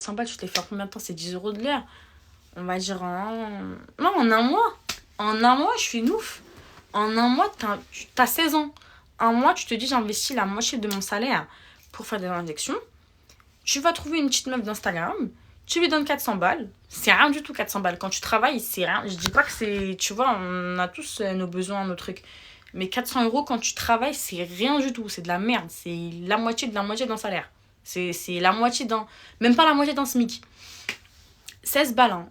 100 balles, tu te les fais en combien de temps? C'est 10 € de l'heure. On va dire non, en un mois. En un mois, je suis une ouf. En un mois, t'as 16 ans. Un mois, tu te dis, j'investis la moitié de mon salaire pour faire des injections. Tu vas trouver une petite meuf d'Instagram. Tu lui donnes 400 balles. C'est rien du tout, 400 balles. Quand tu travailles, c'est rien. Je dis pas que c'est... Tu vois, on a tous nos besoins, nos trucs. Mais 400 € quand tu travailles, c'est rien du tout. C'est de la merde. C'est la moitié d'un salaire. C'est la moitié d'un... Même pas la moitié d'un SMIC. 16 balles, hein.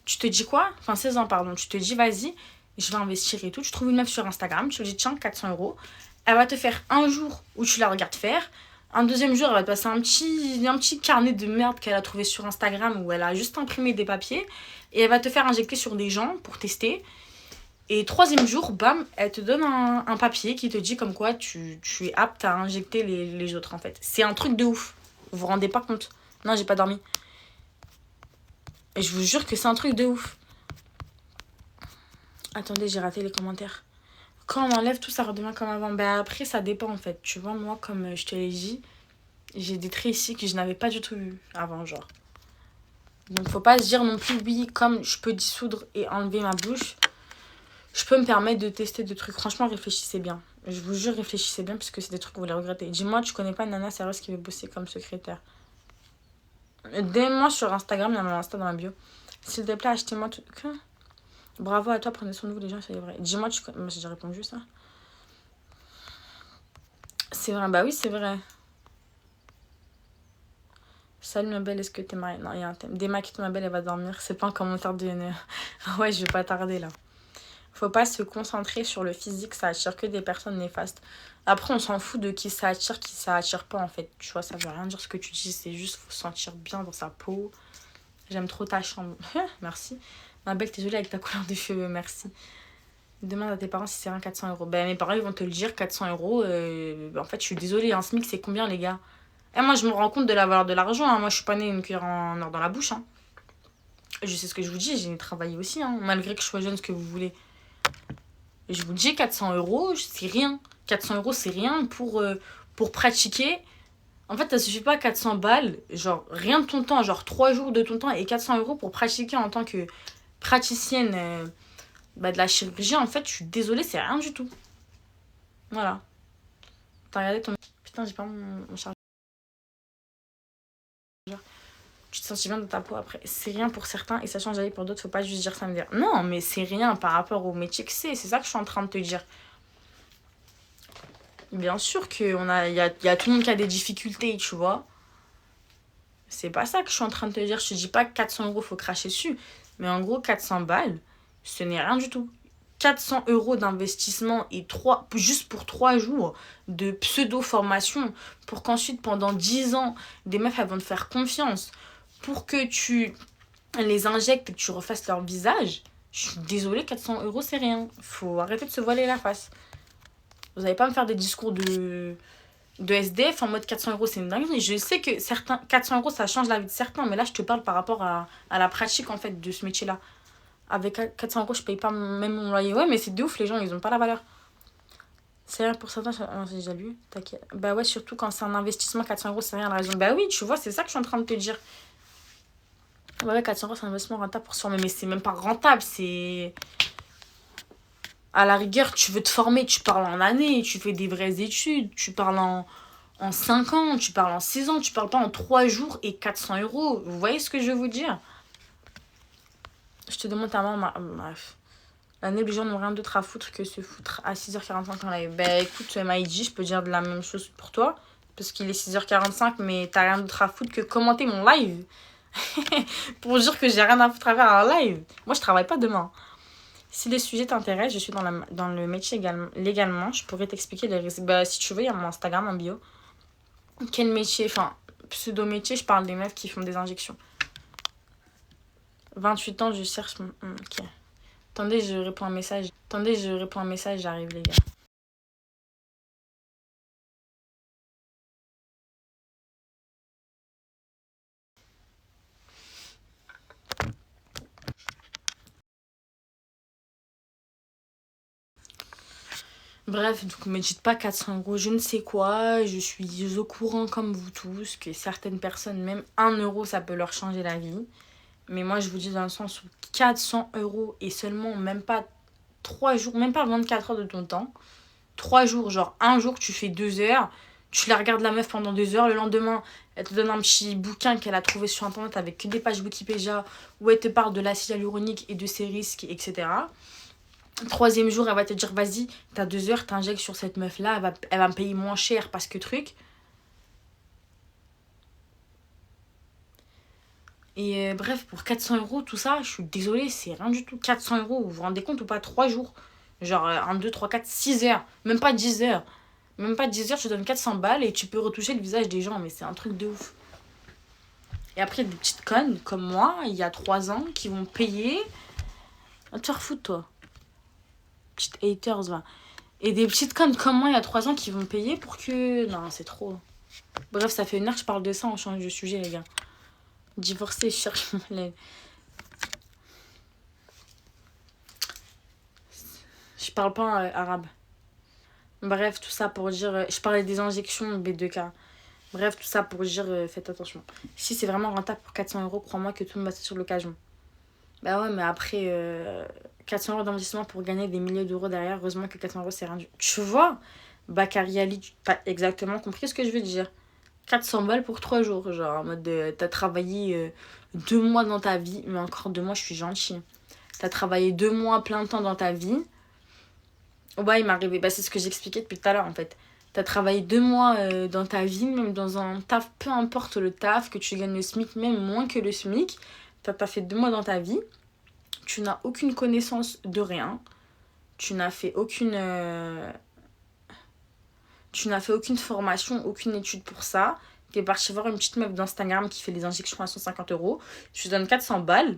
Tu te dis quoi? Enfin, 16 ans, pardon. Tu te dis, vas-y, je vais investir et tout. Tu trouves une meuf sur Instagram. Tu lui dis, tiens, 400 €. Elle va te faire un jour où tu la regardes faire. Un deuxième jour, elle va te passer un petit carnet de merde qu'elle a trouvé sur Instagram où elle a juste imprimé des papiers. Et elle va te faire injecter sur des gens pour tester. Et troisième jour, bam, elle te donne un papier qui te dit comme quoi tu es apte à injecter les autres, en fait. C'est un truc de ouf. Vous vous rendez pas compte? Non, j'ai pas dormi. Et je vous jure que c'est un truc de ouf. Attendez, j'ai raté les commentaires. Quand on enlève tout, ça redevient comme avant. Ben après, ça dépend, en fait. Tu vois, moi, comme je te l'ai dit, j'ai des traits ici que je n'avais pas du tout vu avant, genre. Donc, faut pas se dire non plus, oui, comme je peux dissoudre et enlever ma bouche, je peux me permettre de tester des trucs. Franchement, réfléchissez bien. Je vous jure, réfléchissez bien parce que c'est des trucs que vous allez regretter. Dis-moi, tu connais pas une nana sérieuse qui veut bosser comme secrétaire? DM-moi sur Instagram, il y a mon Insta dans la bio. S'il te plaît, achetez-moi tout. Quoi? Bravo à toi, prenez soin de vous, les gens, c'est vrai. Dis-moi, tu connais. Moi, j'ai déjà répondu ça. C'est vrai, bah oui, c'est vrai. Salut ma belle, est-ce que t'es mariée? Non, il y a un thème. Démaquille ma belle, elle va dormir. C'est pas un commentaire de haine. Ouais, je vais pas tarder là. Faut pas se concentrer sur le physique, ça attire que des personnes néfastes. Après, on s'en fout de qui ça attire pas en fait. Tu vois, ça veut rien dire ce que tu dis, c'est juste faut se sentir bien dans sa peau. J'aime trop ta chambre. Merci. Ma belle, t'es jolie avec ta couleur de cheveux, merci. Demande à tes parents si c'est un 400 €. Ben, mes parents, ils vont te le dire, 400 €. En fait, je suis désolée, un SMIC, c'est combien, les gars? Et moi, je me rends compte de la valeur de l'argent. Hein. Moi, je suis pas née une cuillère en or dans la bouche. Hein. Je sais ce que je vous dis, j'ai travaillé aussi, hein, malgré que je sois jeune, ce que vous voulez. Je vous dis, 400 €, c'est rien. 400 €, c'est rien pour pratiquer. En fait, ça suffit pas 400 balles, genre rien de ton temps, genre 3 jours de ton temps et 400 € pour pratiquer en tant que praticienne de la chirurgie. En fait, je suis désolée, c'est rien du tout. Voilà. T'as regardé ton... Putain, j'ai pas mon chargeur. Tu te sens bien dans ta peau après. C'est rien pour certains et ça change la vie pour d'autres. Faut pas juste dire ça me dire. Non, mais c'est rien par rapport au métier que c'est. C'est ça que je suis en train de te dire. Bien sûr qu'il y a tout le monde qui a des difficultés, tu vois. C'est pas ça que je suis en train de te dire. Je te dis pas que 400 € faut cracher dessus. Mais en gros, 400 balles, ce n'est rien du tout. 400 € d'investissement et juste pour 3 jours de pseudo-formation pour qu'ensuite, pendant 10 ans, des meufs elles vont te faire confiance pour que tu les injectes et que tu refasses leur visage. Je suis désolée, 400 € c'est rien. Faut arrêter de se voiler la face. Vous n'allez pas me faire des discours de SDF en mode 400 € c'est une dinguerie. Je sais que 400 € ça change la vie de certains, mais là je te parle par rapport à la pratique en fait de ce métier là. Avec 400 € je paye pas même mon loyer. Ouais, mais c'est de ouf, les gens ils ont pas la valeur. C'est rien pour certains, j'ai déjà lu. T'inquiète. Bah ouais, surtout quand c'est un investissement, 400 € c'est rien la raison. Bah oui, tu vois, c'est ça que je suis en train de te dire. Ouais, 400 € c'est un investissement rentable pour se former, mais c'est même pas rentable, c'est. À la rigueur, tu veux te former, tu parles en année, tu fais des vraies études, tu parles en 5 ans, tu parles en 6 ans, tu parles pas en 3 jours et 400 €. Vous voyez ce que je veux vous dire? Je te demande ta maman, bref. L'année, les gens n'ont rien d'autre à foutre que se foutre à 6h45 en live. Bah écoute, Maïji, je peux dire de la même chose pour toi. Parce qu'il est 6h45, mais t'as rien d'autre à foutre que commenter mon live. Pour dire que j'ai rien à foutre à faire un live. Moi, je travaille pas demain. Si les sujets t'intéressent, je suis dans le métier légalement. Je pourrais t'expliquer les risques. Bah, si tu veux, il y a mon Instagram en bio. Quel métier, enfin, pseudo-métier, je parle des meufs qui font des injections. 28 ans, je cherche... Ok. Attendez, je réponds à un message. J'arrive, les gars. Bref, donc me dites pas 400 euros, je ne sais quoi. Je suis au courant comme vous tous que certaines personnes, même 1 euro, ça peut leur changer la vie. Mais moi, je vous dis dans le sens où 400 euros et seulement même pas 3 jours, même pas 24 heures de ton temps. 3 jours, genre un jour, tu fais 2 heures. Tu la regardes la meuf pendant 2 heures. Le lendemain, elle te donne un petit bouquin qu'elle a trouvé sur internet avec que des pages Wikipédia où elle te parle de l'acide hyaluronique et de ses risques, etc. Troisième jour, elle va te dire vas-y, t'as 2 heures, t'injectes sur cette meuf-là, elle va me payer moins cher parce que truc. Et bref, pour 400 euros, tout ça, je suis désolée, c'est rien du tout. 400 euros, vous vous rendez compte ou pas? 3 jours. Genre 1, 2, 3, 4, 6 heures. Même pas 10 heures. Même pas 10 heures, je te donne 400 balles et tu peux retoucher le visage des gens. Mais c'est un truc de ouf. Et après, des petites connes comme moi, il y a 3 ans, qui vont payer. Va te faire foutre, toi. Petite haters, va. Et des petites connes comme moi, il y a 3 ans, qui vont payer pour que. Non, c'est trop. Bref, ça fait 1 heure que je parle de ça, on change de sujet, les gars. Divorcé, je cherche mon. Je parle pas arabe. Bref, tout ça pour dire. Je parlais des injections B2K. Bref, tout ça pour dire faites attention. Si c'est vraiment rentable pour 400 euros, crois-moi que tout le monde va sur l'occasion. Bah ouais, mais après 400 euros d'investissement pour gagner des milliers d'euros derrière, heureusement que 400 euros c'est rien du tout. Tu vois, Bakary Ali, tu as exactement compris ce que je veux dire. 400 balles pour 3 jours. Genre en mode t'as travaillé 2 mois dans ta vie, mais encore 2 mois, je suis gentille. T'as travaillé 2 mois plein temps dans ta vie. Oh bah, il m'est arrivé, bah, c'est ce que j'expliquais depuis tout à l'heure en fait. T'as travaillé 2 mois dans ta vie, même dans un taf, peu importe le taf, que tu gagnes le SMIC, même moins que le SMIC. T'as fait 2 mois dans ta vie. Tu n'as aucune connaissance de rien. Tu n'as fait aucune. Tu n'as fait aucune formation, aucune étude pour ça. T'es parti voir une petite meuf d'Instagram qui fait des injections à 150 euros. Tu te donnes 400 balles.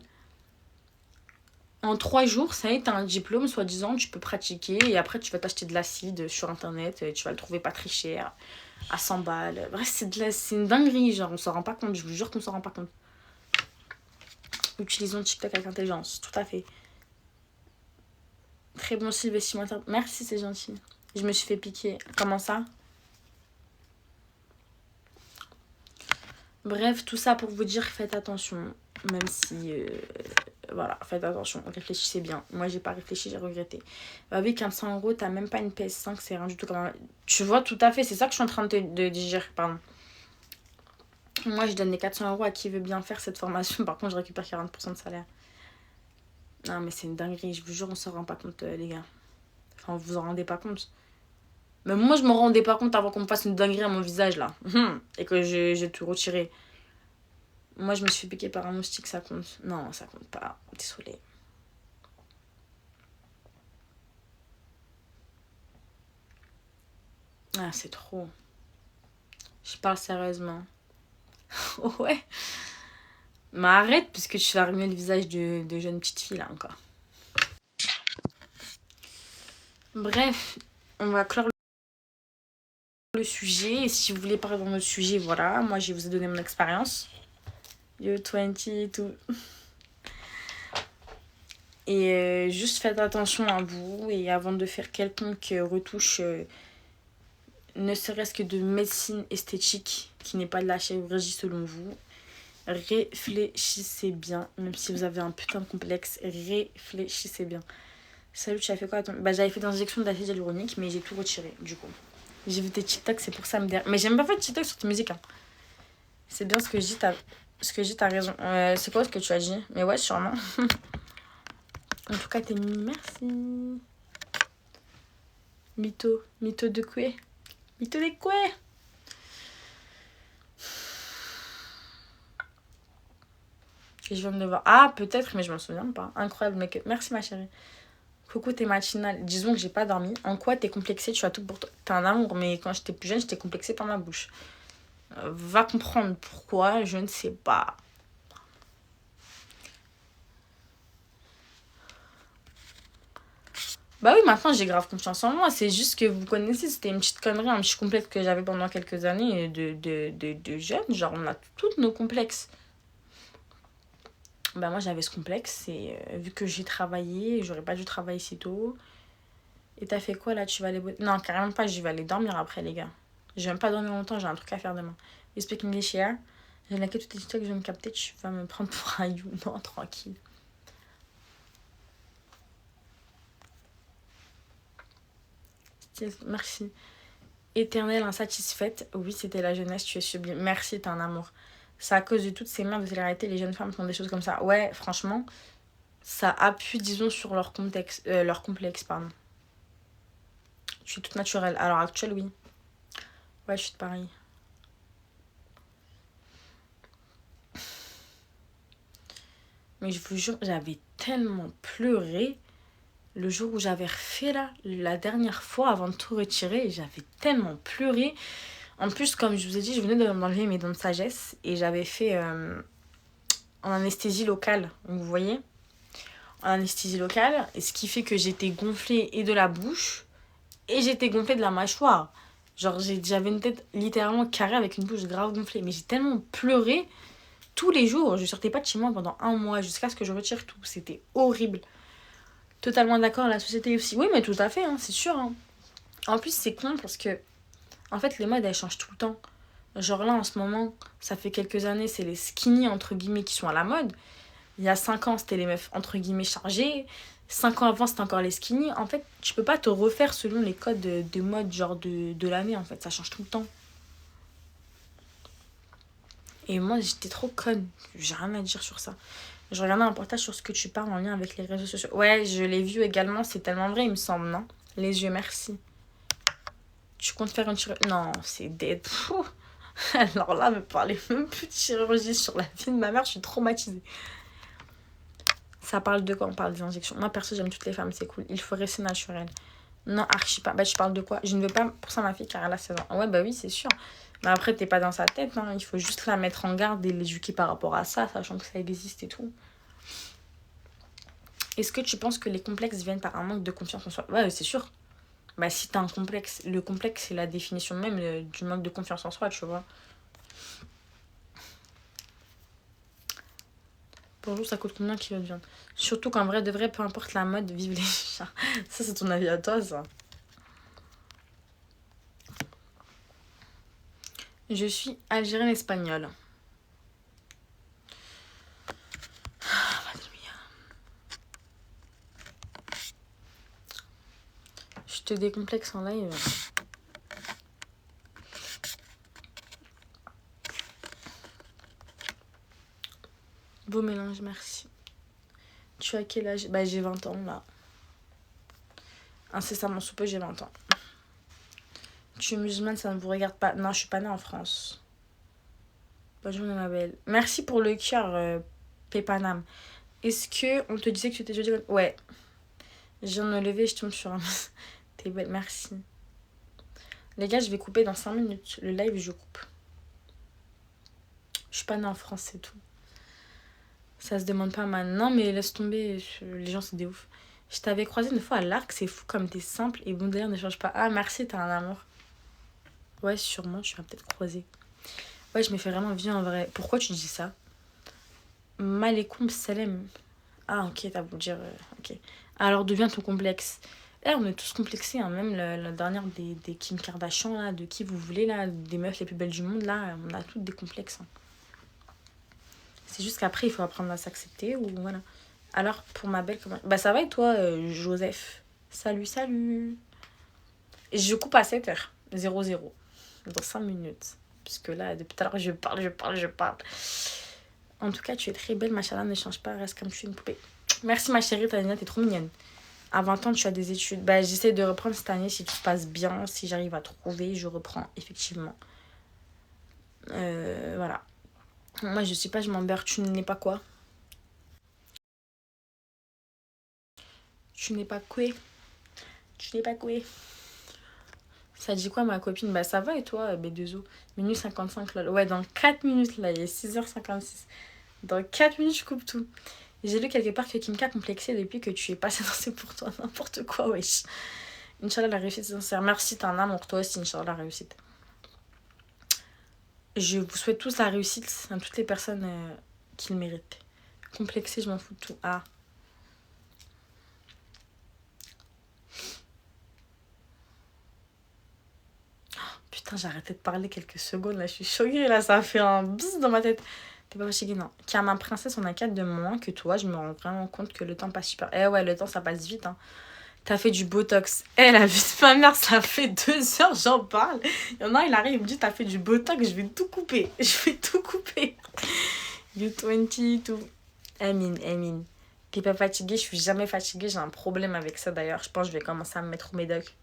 En 3 jours, ça y est, t'as un diplôme, soi-disant, tu peux pratiquer. Et après, tu vas t'acheter de l'acide sur internet. Et tu vas le trouver pas très cher, à 100 balles. Bref, c'est une dinguerie. Genre, on s'en rend pas compte. Je vous jure qu'on s'en rend pas compte. Utilisons TikTok avec intelligence, tout à fait. Très bon style vestimentaire. Merci, c'est gentil. Je me suis fait piquer. Comment ça? Bref, tout ça pour vous dire, faites attention. Même si... voilà, faites attention. Réfléchissez bien. Moi, j'ai pas réfléchi, j'ai regretté. Bah oui, 500 euros, t'as même pas une PS5, c'est rien du tout. Comme tu vois, tout à fait, c'est ça que je suis en train de digérer, pardon. Moi, je donne les 400 euros à qui veut bien faire cette formation. Par contre, je récupère 40% de salaire. Non, mais c'est une dinguerie. Je vous jure, on s'en rend pas compte, les gars. Enfin, vous en rendez pas compte. Mais moi, je me rendais pas compte avant qu'on me fasse une dinguerie à mon visage, là. Et que j'ai tout retiré. Moi, je me suis fait piquer par un moustique, ça compte. Non, ça compte pas. Désolée. Ah, c'est trop. Je parle sérieusement. Ouais. Mais arrête, parce que tu vas remuer le visage de jeune petite fille, là, encore. Bref, on va clore le sujet. Et si vous voulez parler dans notre sujet, voilà. Moi, je vous ai donné mon expérience. Yo, 20 et tout. Et juste faites attention à vous. Et avant de faire quelconque retouche, ne serait-ce que de médecine esthétique, qui n'est pas de la chirurgie selon vous, réfléchissez bien. Même si vous avez un putain de complexe, réfléchissez bien. Salut, tu as fait quoi? Bah, j'avais fait des injections d'acide hyaluronique, mais j'ai tout retiré, du coup. J'ai vu tes TikTok, c'est pour ça me dire. Mais j'aime pas faire de TikTok sur tes musiques. Hein. C'est bien ce que je dis, t'as raison. C'est quoi ce que tu as dit? Mais ouais, sûrement. En tout cas, t'es mimi. Merci. Mytho. Mytho de quoi? Mytho de quoi? Et je vais me le voir. Ah, peut-être, mais je m'en souviens pas. Incroyable make-up. Merci, ma chérie. Coucou, t'es matinale. Disons que j'ai pas dormi. En quoi t'es complexée? Tu as tout pour toi. T'es un amour, mais quand j'étais plus jeune, j'étais complexée par ma bouche. Va comprendre pourquoi, je ne sais pas. Bah oui, maintenant j'ai grave confiance en moi. C'est juste que vous connaissez, c'était une petite connerie, un petit complexe que j'avais pendant quelques années de jeune. Genre, on a tous nos complexes. Bah moi j'avais ce complexe et vu que j'ai travaillé, j'aurais pas dû travailler si tôt. Et t'as fait quoi là? Tu vas aller... Non, carrément pas, je vais aller dormir après, les gars. Je vais même pas dormir longtemps, j'ai un truc à faire demain. You speak English here? J'ai laqué toutes les TikTok que je vais me capter, tu vas me prendre pour un you. Non, tranquille. Merci. Éternelle insatisfaite. Oui, c'était la jeunesse, tu es sublime. Merci, t'es un amour. C'est à cause de toutes ces merdes de télé-réalité, les jeunes femmes font des choses comme ça. Ouais, franchement, ça appuie, disons, sur leur complexe, pardon. Je suis toute naturelle. À l'heure actuelle, oui. Ouais, je suis de Paris. Mais je vous jure, j'avais tellement pleuré le jour où j'avais refait là, la dernière fois avant de tout retirer. J'avais tellement pleuré. En plus, comme je vous ai dit, je venais d'enlever mes dents de sagesse et j'avais fait en anesthésie locale. Vous voyez, en anesthésie locale. Et ce qui fait que j'étais gonflée et de la bouche et j'étais gonflée de la mâchoire. Genre, j'avais une tête littéralement carrée avec une bouche grave gonflée. Mais j'ai tellement pleuré tous les jours. Je sortais pas de chez moi pendant un mois jusqu'à ce que je retire tout. C'était horrible. Totalement d'accord, la société aussi. Oui, mais tout à fait, hein, c'est sûr. Hein. En plus, c'est con parce que, en fait, les modes, elles changent tout le temps. Genre là, en ce moment, ça fait quelques années, c'est les skinny, entre guillemets, qui sont à la mode. Il y a 5 ans, c'était les meufs, entre guillemets, chargées. 5 ans avant, c'était encore les skinny. En fait, tu peux pas te refaire selon les codes de mode, genre de l'année, en fait. Ça change tout le temps. Et moi, j'étais trop conne. J'ai rien à dire sur ça. Je regardais un reportage sur ce que tu parles en lien avec les réseaux sociaux. Ouais, je l'ai vu également. C'est tellement vrai, il me semble, non? Les yeux, merci. Tu comptes faire une chirurgie? Non, c'est dead. Pouh. Alors là, me parlez même plus de chirurgie sur la vie de ma mère. Je suis traumatisée. Ça parle de quoi? On parle des injections. Moi, perso, j'aime toutes les femmes. C'est cool. Il faut rester naturel. Non, archi pas. Bah, tu parles de quoi? Je ne veux pas pour ça ma fille car elle a 16 ans. Ouais, bah oui, c'est sûr. Mais après, t'es pas dans sa tête. Hein. Il faut juste la mettre en garde et l'éduquer par rapport à ça, sachant que ça existe et tout. Est-ce que tu penses que les complexes viennent par un manque de confiance en soi? Ouais, c'est sûr. Bah, si t'as un complexe, le complexe, c'est la définition même du manque de confiance en soi, tu vois. Bonjour, ça coûte combien kilo de viande? Surtout qu'en vrai, de vrai, peu importe la mode, vive les chats. Ça, c'est ton avis à toi, ça. Je suis algérienne espagnole. Je te décomplexe en live. Beau mélange, merci. Tu as quel âge? Bah, j'ai 20 ans, là. Incessamment sous peu, j'ai 20 ans. Tu es musulmane, ça ne vous regarde pas. Non, je suis pas née en France. Bonne journée, ma belle. Merci pour le cœur, Pépanam. Est-ce que on te disait que tu étais jeudi? Ouais. Je viens de me lever, je tombe sur un... T'es belle, merci. Les gars, je vais couper dans 5 minutes. Le live, je coupe. Je suis pas née en France, c'est tout. Ça se demande pas mal. Non, mais laisse tomber, les gens, c'est des ouf. Je t'avais croisé une fois à l'Arc, c'est fou comme t'es simple et bon d'ailleurs ne change pas. Ah, merci, t'as un amour. Ouais, sûrement, tu vas peut-être croiser. Ouais, je me fais vraiment vieux en vrai. Pourquoi tu dis ça? Malekoum Salem. Ah, ok, t'as beau dire. Ok. Alors, devient ton complexe. Là, on est tous complexés, hein. Même la dernière des Kim Kardashian, là, de qui vous voulez, là, des meufs les plus belles du monde, là, on a toutes des complexes. Hein. C'est juste qu'après, il faut apprendre à s'accepter ou voilà. Alors, pour ma belle, comment... Bah, ça va et toi, Joseph? Salut, salut. Et je coupe à 7h. 00. Dans 5 minutes. Puisque là, depuis tout à l'heure, je parle. En tout cas, tu es très belle, machallah, ne change pas, reste comme tu es une poupée. Merci, ma chérie, Tania, t'es trop mignonne. À 20 ans, tu as des études. Bah, j'essaie de reprendre cette année si tout se passe bien. Si j'arrive à trouver, je reprends, effectivement. Voilà. Moi, je sais pas, je m'emberre. Tu n'es pas quoi? Tu n'es pas quoi? Tu n'es pas quoi? Ça dit quoi, ma copine? Bah, ça va et toi, B2O? Minute 55, là. Ouais, dans 4 minutes, là, il est 6h56. Dans 4 minutes, je coupe tout. J'ai lu quelque part que Kimka complexait depuis que tu es passé dans C'est pour toi. N'importe quoi, wesh. Inch'Allah, la réussite sincère. Merci, t'as un amour, toi aussi, Inch'Allah, la réussite. Je vous souhaite tous la réussite à toutes les personnes qui le méritent. Complexé, je m'en fous de tout. Ah. Putain, j'ai arrêté de parler quelques secondes, là, je suis choquée, là, ça a fait un bzzz dans ma tête. T'es pas fatiguée, non. Car ma princesse, on a 4 de moins que toi, je me rends vraiment compte que le temps passe super... Eh ouais, le temps, ça passe vite, hein. T'as fait du botox. Eh, la vie de ma mère, ça fait 2 heures, j'en parle. Il y en a un, il arrive, il me dit, t'as fait du botox, je vais tout couper. Je vais tout couper. You 22. Amine. T'es pas fatiguée, je suis jamais fatiguée, j'ai un problème avec ça d'ailleurs. Je pense que je vais commencer à me mettre au médoc.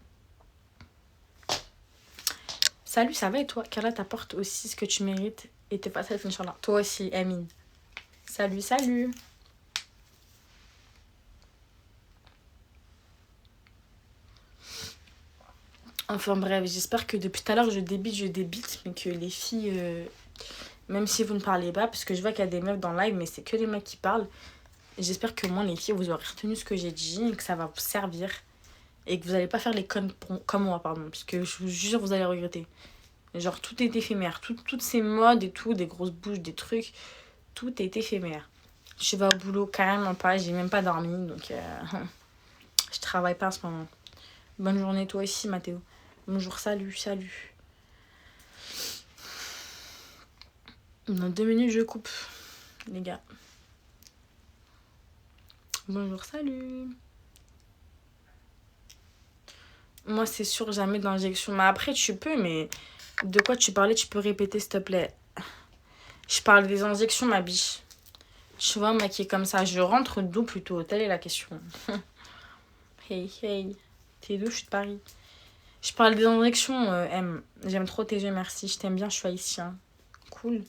Salut, ça va et toi? Qu'Allah t'apporte aussi ce que tu mérites et t'es pas safe, Inch'Allah. Toi aussi, Amine. Salut. Enfin bref, j'espère que depuis tout à l'heure je débite, mais que les filles, même si vous ne parlez pas, parce que je vois qu'il y a des meufs dans le live, mais c'est que les mecs qui parlent. J'espère que moi, les filles, vous aurez retenu ce que j'ai dit et que ça va vous servir. Et que vous n'allez pas faire les connes comme moi, pardon. Parce que je vous jure, vous allez regretter. Genre, tout est éphémère. Toutes ces modes et tout, des grosses bouches, des trucs, tout est éphémère. Je vais au boulot carrément pas, j'ai même pas dormi, donc je travaille pas en ce moment. Bonne journée toi aussi, Mathéo. Bonjour, salut. Dans 2 minutes, je coupe, les gars. Bonjour, salut. Moi, c'est sûr, jamais d'injection. Mais après, tu peux, mais de quoi tu parlais, tu peux répéter, s'il te plaît. Je parle des injections, ma biche. Tu vois, maquillée comme ça, je rentre d'où plutôt? Telle est la question. Hey. T'es d'où? Je suis de Paris. Je parle des injections, M. J'aime trop tes yeux, merci. Je t'aime bien, je suis haïtien. Cool.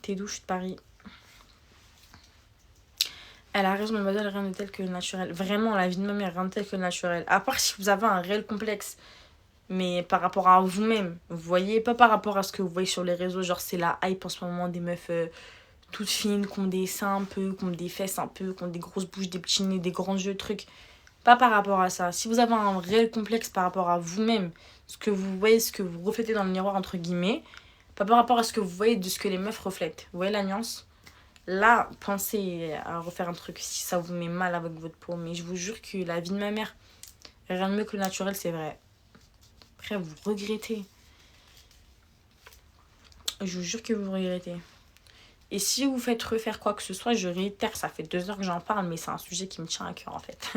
T'es d'où? Je suis de Paris. Elle a raison, mademoiselle, rien de tel que le naturel. Vraiment, la vie de ma mère, rien de tel que le naturel. À part si vous avez un réel complexe. Mais par rapport à vous-même, vous voyez, pas par rapport à ce que vous voyez sur les réseaux. Genre, c'est la hype en ce moment des meufs toutes fines, qui ont des seins un peu, qui ont des fesses un peu, qui ont des grosses bouches, des petits nez, des grands yeux, trucs. Pas par rapport à ça. Si vous avez un réel complexe par rapport à vous-même, ce que vous voyez, ce que vous reflétez dans le miroir, entre guillemets, pas par rapport à ce que vous voyez de ce que les meufs reflètent. Vous voyez la nuance? Là, pensez à refaire un truc si ça vous met mal avec votre peau. Mais je vous jure que la vie de ma mère, rien de mieux que le naturel, c'est vrai. Après, vous regrettez. Je vous jure que vous regrettez. Et si vous faites refaire quoi que ce soit, je réitère, ça fait 2 heures que j'en parle, mais c'est un sujet qui me tient à cœur en fait.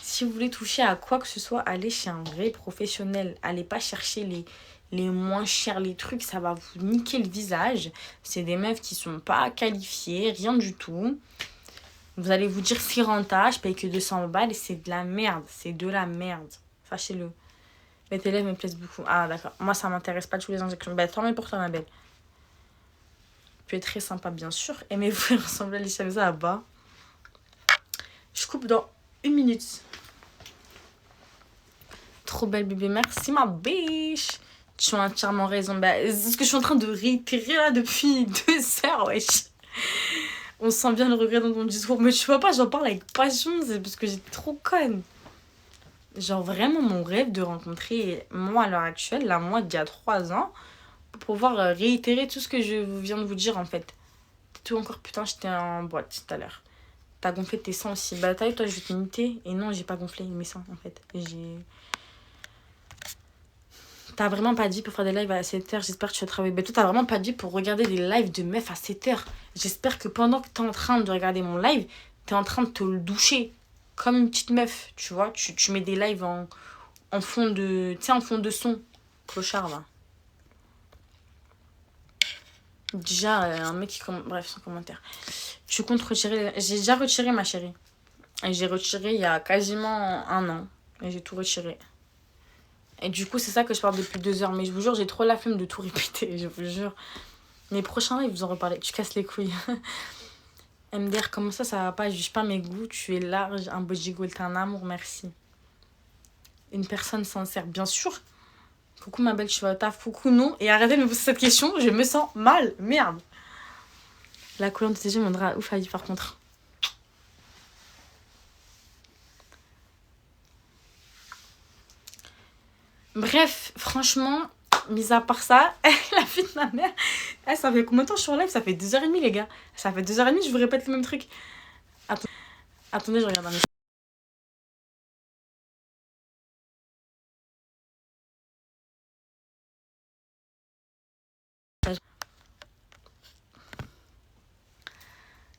Si vous voulez toucher à quoi que ce soit, allez chez un vrai professionnel. Allez pas chercher les moins chers, les trucs, ça va vous niquer le visage. C'est des meufs qui sont pas qualifiées, rien du tout. Vous allez vous dire c'est rentable, je paye que 200 balles et c'est de la merde. C'est de la merde. Sachez-le. Les élèves me plaisent beaucoup. Ah d'accord. Moi ça m'intéresse pas tous les injections. Bah tant mieux pour toi ma belle. Tu es très sympa bien sûr. Aimez-vous ressembler à Lishamza là-bas. Je coupe dans 1 minute. Trop belle bébé, merci ma biche. Tu as entièrement raison. Bah, c'est ce que je suis en train de réitérer là depuis 2 heures, wesh. On sent bien le regret dans ton discours. Mais tu vois pas, j'en parle avec passion. C'est parce que j'étais trop conne. Genre vraiment mon rêve de rencontrer moi à l'heure actuelle, la moi d'il y a 3 ans, pour pouvoir réitérer tout ce que je viens de vous dire en fait. Tout encore, putain, j'étais en boîte tout à l'heure. T'as gonflé tes seins aussi. Bah t'as vu, toi je vais t'imiter. Et non, j'ai pas gonflé mes seins en fait. T'as vraiment pas de vie pour faire des lives à 7h. J'espère que tu vas travailler. Mais toi, t'as vraiment pas de vie pour regarder des lives de meufs à 7h. J'espère que pendant que t'es en train de regarder mon live, t'es en train de te le doucher. Comme une petite meuf, tu vois. Tu mets des lives en fond de... Tu sais, en fond de son. Clochard, là. Déjà, un mec qui... Bref, sans commentaire. Tu comptes retirer... J'ai déjà retiré, ma chérie. Et j'ai retiré il y a quasiment 1 an. Et j'ai tout retiré. Et du coup, c'est ça que je parle depuis 2 heures. Mais je vous jure, j'ai trop la flemme de tout répéter. Je vous jure. Les prochains, ils vous en reparler. Tu casses les couilles. MDR, comment ça va pas? Je juge pas mes goûts. Tu es large, un body goal, t'es un amour, merci. Une personne sincère, bien sûr. Coucou ma belle, tu vas au taf. Coucou, non. Et arrêtez de me poser cette question. Je me sens mal. Merde. La couleur de tes yeux me rendra ouf à vie par contre. Bref, franchement, mis à part ça, la vie de ma mère, ça fait combien de temps que je suis en live? Ça fait 2h30 les gars. Ça fait 2h30, je vous répète le même truc. Attendez, je regarde un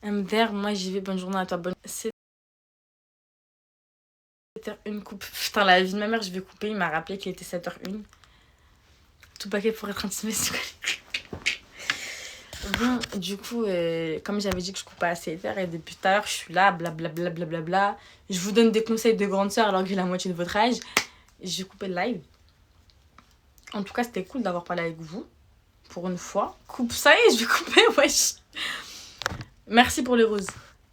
MDR, moi j'y vais, bonne journée à toi. Bonne... C'est une coupe. Putain, la vie de ma mère, je vais couper. Il m'a rappelé qu'il était 7h01. Tout paquet pour être intimé. Bon, du coup, comme j'avais dit que je coupais à 7h et depuis tout à l'heure, je suis là, blablabla. Bla, bla, bla. Je vous donne des conseils de grande sœur alors que j'ai la moitié de votre âge. J'ai coupé le live. En tout cas, c'était cool d'avoir parlé avec vous. Pour une fois. Coupe ça et je vais couper, wesh. Merci pour les roses.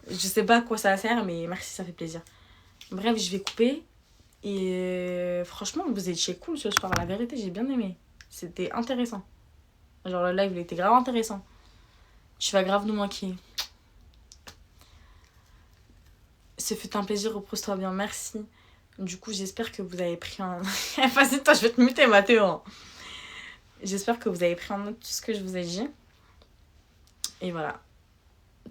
Je sais pas à quoi ça sert, mais merci, ça fait plaisir. Bref, je vais couper. Et franchement, vous étiez cool ce soir. La vérité, j'ai bien aimé. C'était intéressant. Genre, le live, il était grave intéressant. Tu vas grave nous manquer. Ce fut un plaisir, repose-toi bien, merci. Du coup, j'espère que vous avez pris un... Vas-y, toi, je vais te muter, Mathéo. J'espère que vous avez pris en note tout ce que je vous ai dit. Et voilà.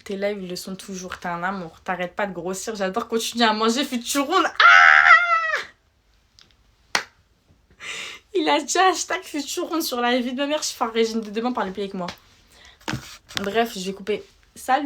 Tes lives, ils le sont toujours. T'es un amour. T'arrêtes pas de grossir. J'adore continuer à manger Futuroun. Il a déjà hashtag Futuroun sur la vie de ma mère. Je fais un régime de demain, parlez plus avec moi. Bref, je vais couper. Salut!